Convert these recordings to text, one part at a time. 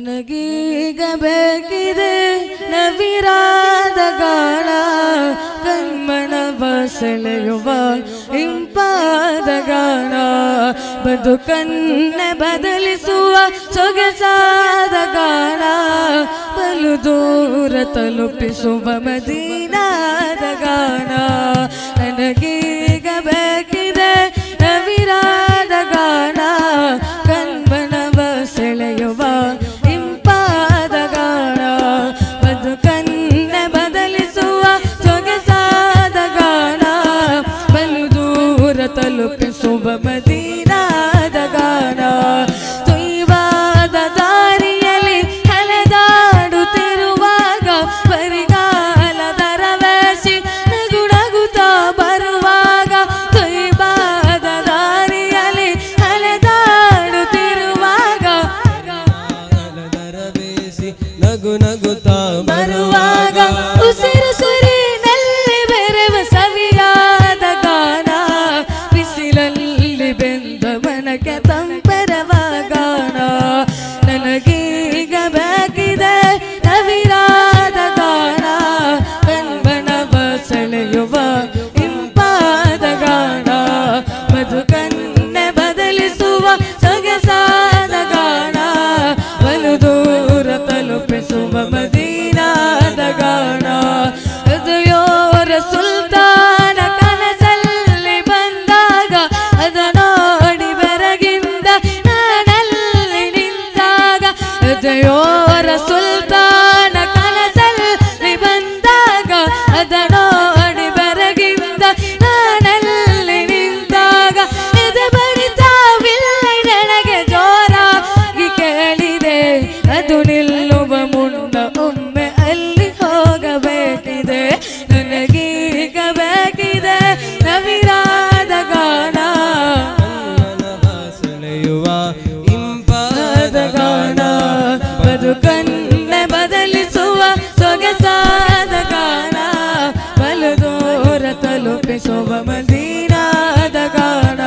ನನಗೀಗ ಬೇಕಿದೆ ನವಿರಾದ ಗಾನ, ಕಣ್ಮನವ ಸೆಳೆಯುವ ಇಂಪಾದ ಗಾನ, ಬದುಕನ್ನೆ ಬದಲಿಸುವ ಸೊಗಸಾದ ಗಾನ, ಬಲು ದೂರ ತಲುಪಿಸುವ ಮದೀನಾದ ಗಾನ. ನನಗೀಗ ಬೇಕಿದೆ ನವಿರಾದ ಗಾನ, ಕಣ್ಮನವ ಸೆಳೆಯುವ ಇಂಪಾದ ಗಾನ, ಬದುಕನ್ನೆ ಬದಲಿಸುವ ಸೊಗಸಾದ ಗಾನ, ಬಲು ದೂರ ತಲುಪಿಸುವ ಮದೀನಾದ ಗಾನ. ತೊಯ್ವಾದ ದಾರಿಯಲ್ಲಿ ಅಲೆದಾಡುತ್ತಿರುವಾಗ ಬರಿಗಾಲದ ರವೇಶಿ ನಗು ನಗುತ್ತಾ ಬರುವಾಗ, ತೊಯ್ವಾದ ದಾರಿಯಲ್ಲಿ ಅಲೆದಾಡುತ್ತಿರುವಾಗ ನಗು ನಗುತ್ತಾ ಬರುವಾಗ, ಉಸಿರು ಸುರಿನಲ್ಲಿ ಬೆರೆವ ಸವಿಯಾದ ಗಾನ, ಬಿಸಿಲಲ್ಲಿ ಬೆಂದ ಮನಕ್ಕೆ ತಂಪೆರವ ಗಾನ. ನನಗೀಗ ಬೇಕಿದೆ ನವಿರಾದ ಗಾನ, ಕಣ್ಮನವ ಸೆಳೆಯುವ ಇಂಪಾದ ಗಾನ, ಬದುಕನ್ನೆ ಬದಲಿಸುವ ಸೊಗಸಾದ ಗಾನ, ಬಲು ದೂರ ತಲುಪಿಸುವ ಮದೀನಾದ ಗಾನ. ಹೃದಯೋರ ಸುಲ್ತಾನ ಕನಸಲ್ಲಿ ಬಂದಾಗ ಅದ ನೋಡಿ ಬೆರಗಿಂದ ನಾನಲ್ಲಿ ನಿಂತಾಗ, ಹೃದಯೋರ ಸುಲ್ತಾನ ಕನಸಲ್ಲಿ ಬಂದಾಗ ಅದ ನೋಡಿ ಬೆರಗಿಂದ ನಾನಲ್ಲಿ ನಿಂತಾಗ, ಎದೆ ಬಡಿತವಿಲ್ಲ ನನಗೆ ಜೋರಾಗಿ ಕೇಳಿದೆ, ಅದು ನಿಲ್ಲುವ ಮುನ್ನ ಒಮ್ಮೆ ಅಲ್ಲಿ ಹೋಗಬೇಕಿದೆ. ನನಗೀಗ ಬೇಕಿದೆ ನವಿರಾದ ಗಾನ, ಕಣ್ಮನವ ಸೆಳೆಯುವ ಇಂಪಾದ ಗಾನ, ಬದುಕನ್ನೆ ಬದಲಿಸುವ ಸೊಗಸಾದ ಗಾನ, ಬಲು ದೂರ ತಲುಪಿಸುವ ಮದೀನಾದ ಗಾನ.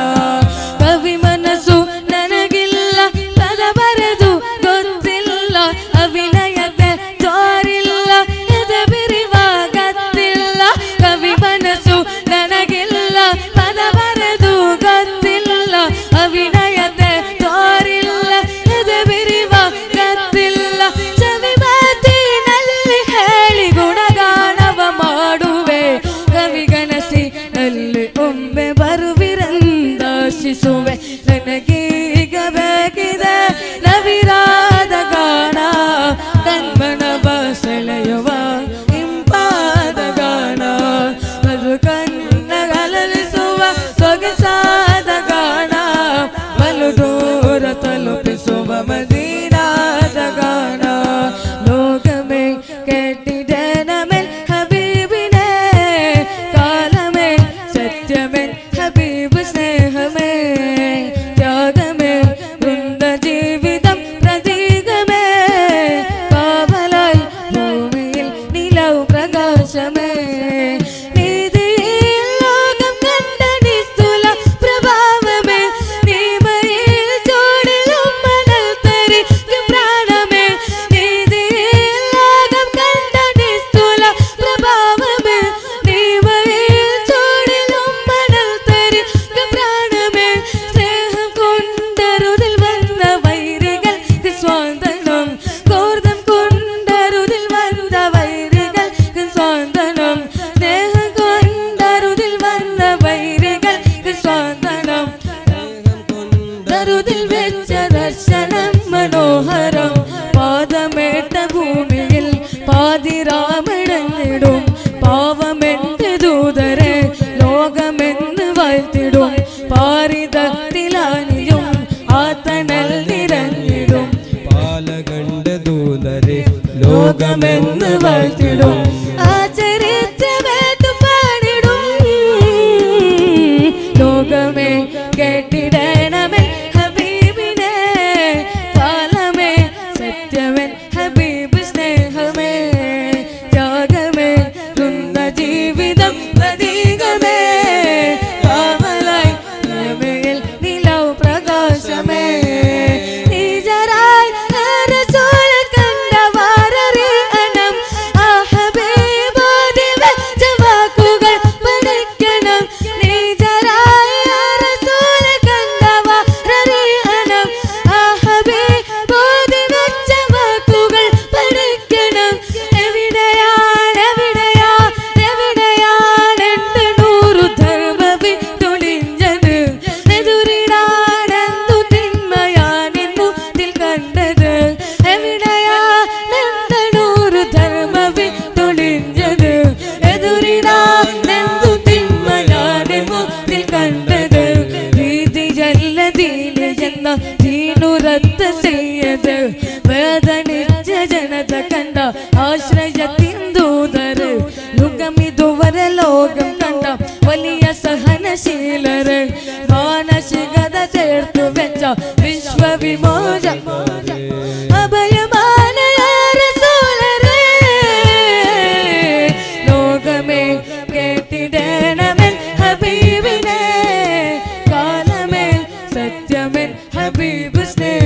ಕವಿ ಮನಸ್ಸು ನನಗಿಲ್ಲ, ಪದ ಬರೆದು ಗೊತ್ತಿಲ್ಲ, ಅಭಿನಯತೆ ತೋರಿಲ್ಲ, ಎದೆ ಬಿರಿವ ಗತ್ತಿಲ್ಲ. ಕವಿ ಮನಸ್ಸು ನನಗಿಲ್ಲ, ಪದ ಬರೆದು ಗೊತ್ತಿಲ್ಲ, ಅಭಿನಯತೆ ತೋರಿಲ್ಲ, ಎದೆ ಬಿರಿವ ಗತ್ತಿಲ್ಲ. ಸವಿ ಮಾತಿನಲ್ಲಿ ಹೇಳಿ ಗುಣಗಾನವ ಮಾಡುವೆ, ಕವಿಗನಸಿನಲ್ಲಿ ಒಮ್ಮೆ ಬರುವಿರಂದಾಶಿಸುವೆ. ನನಗೀಗ ಬೇಕಿದೆ ನವಿರಾದ ಗಾನ, ಕಣ್ಮನವ ಸೆಳೆಯುವ ಇಂಪಾದ ಗಾನ, ಬದುಕನ್ನ ಅಲಲಿಸುವ ಸೊಗಸಾದ ಗಾನ, ಬಲು ದೂರ ತಲುಪಿಸುವ ಮದೀನಾದ ಗಾನ. ಲೋಕಮೇ ಕೆಟ್ಟಿದೆ ನಮೆಲ್ ಹಬೀಬಿನೇ, ಕಾಲಮೇ ಸತ್ಯಮೇ ಹಬೀಬ್ ಸ್ನೇಹಮೇ, ത്യാഗമേ വൃന്ദ ജീവിതം പ്രതീകമേ, കാവലായി ഭൂമിയിൽ നിലവ് പ്രകാശമേ. നീതിയിൽ ലോകം കണ്ട നിസ്തുല പ്രഭാവമേ, നീമയിൽ ചൂടിലും മണൽ തരിക്കും പ്രാണമേ. നീതിയിൽ ലോകം കണ്ട നിസ്തുല പ്രഭാവമേ, നീമയിൽ ചൂടിലും മണൽ തരിക്കും പ്രാണമേ. സ്നേഹം കൊണ്ടരുതിൽ വന്ന വൈരികൾക്ക് സ്വാന്തനം, ക്രോധം കൊണ്ടരുതിൽ വന്ന വൈരികൾക്ക് സ്വാന്തനം, സ്നേഹം കൊണ്ടരുതിൽ വന്ന വൈരികൾക്ക് സ്വാന്തനം, കൊണ്ടരുതിൽ വെച്ച ദർശനം മനോഹരം. പാദമേട്ട ഭൂമിയിൽ പാതിരാമിടഞ്ഞിടും, പാവമെന്ന് ദൂതരെ ലോകമെന്ന് വാഴ്ത്തിടും, പാരിതത്തിലാനിയും ആത്തണൽ നിറഞ്ഞിടും, പാലകണ്ട ദൂതരെ ലോകമെന്ന് വാഴ്ത്തിടും, ആ ചരിത്രമേറ്റും പാടിടും. ലോകമേ കേട്ടിടണമേ ഹബീബിനെ, കാലമേ സത്യമേ ഹബീബ് സ്നേഹമേ, ത്യാഗമേ വൃന്ദ ജീവിതം പ്രതീകമേ, കാവലായി ഭൂമിയിൽ നിലവ് പ്രകാശമേ. നീ ജരാൽ റസൂൽ കഥ കണ്ട ആശ്രയത്തിൻ ദൂതര് യുഗമിതുവരെ ലോകം കണ്ട വലിയ സഹനശീലര് മാനസികത ചേർത്തു വെച്ച വിശ്വവിമോച അഭയമാന റസൂലരേ ലോകമേ കേട്ടിടണമെൻ ഹബീബിനെ കാലമേ സത്യമെൻ ഹബീബ് സ്നേഹ